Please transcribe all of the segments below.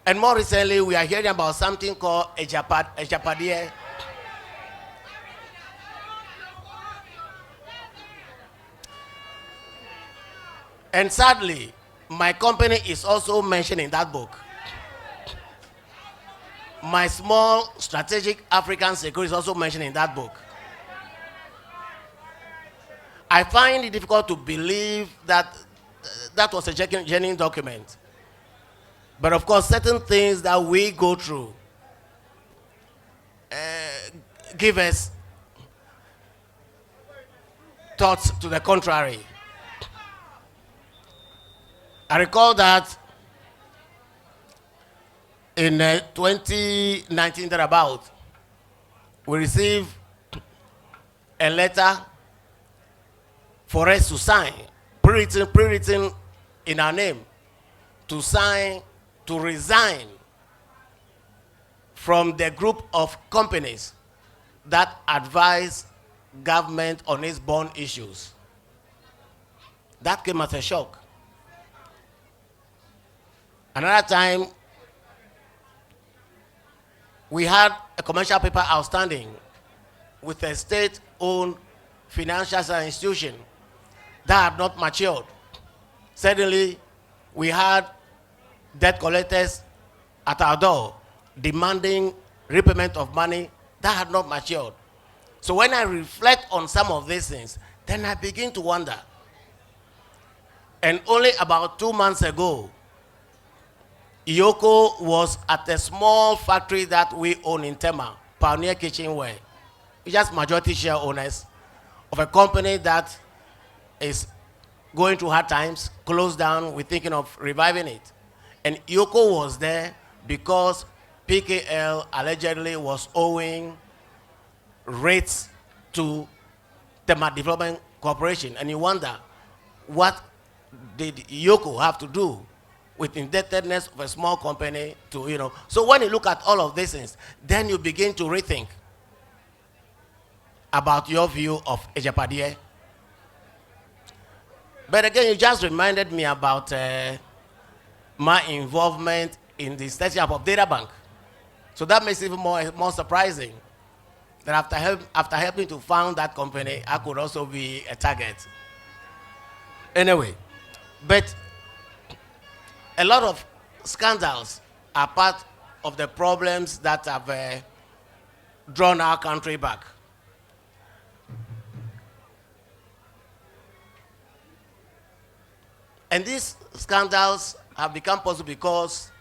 And more recently, we are hearing about something called Agyapadie. And sadly, my company is also mentioned in that book. My small strategic African security is also mentioned in that book. I find it difficult to believe that that was a genuine document. But of course, certain things that we go through give us thoughts to the contrary. I recall that in 2019 thereabouts, we received a letter for us to sign, pre-written in our name, to sign, to resign from the group of companies that advise government on its bond issues. That came as a shock. Another time, we had a commercial paper outstanding with a state-owned financial institution that had not matured. Suddenly, we had debt collectors at our door demanding repayment of money that had not matured. So when I reflect on some of these things, then I begin to wonder. And only about 2 months ago, Yoko was at a small factory that we own in Tema, Pioneer Kitchenware. We're just majority share owners of a company that is going through hard times, closed down. We're thinking of reviving it. And Yoko was there because PKL allegedly was owing rates to Tema Development Corporation. And you wonder, what did Yoko have to do with indebtedness of a small company to, you know. So when you look at all of these things, then you begin to rethink about your view of Agyapadie. But again, you just reminded me about my involvement in the setup of data bank. So that makes it even more surprising that after helping to found that company, I could also be a target. Anyway, but a lot of scandals are part of the problems that have drawn our country back. And these scandals have become possible because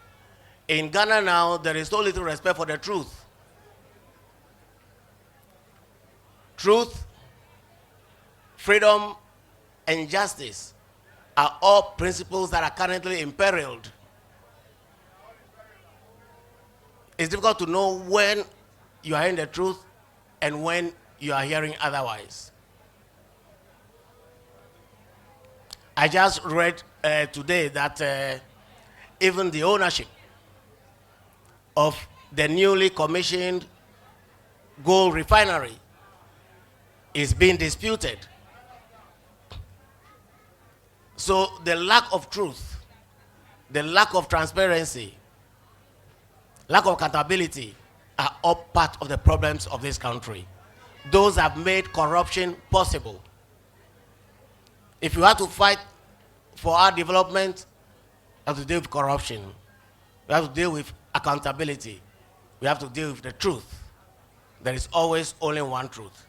in Ghana now, there is so little respect for the truth. Truth, freedom, and justice are all principles that are currently imperiled. It's difficult to know when you are hearing the truth and when you are hearing otherwise. I just read today that even the ownership of the newly commissioned gold refinery is being disputed. So the lack of truth, the lack of transparency, lack of accountability are all part of the problems of this country. Those have made corruption possible. If you have to fight for our development, we have to deal with corruption. We have to deal with accountability. We have to deal with the truth. There is always only one truth.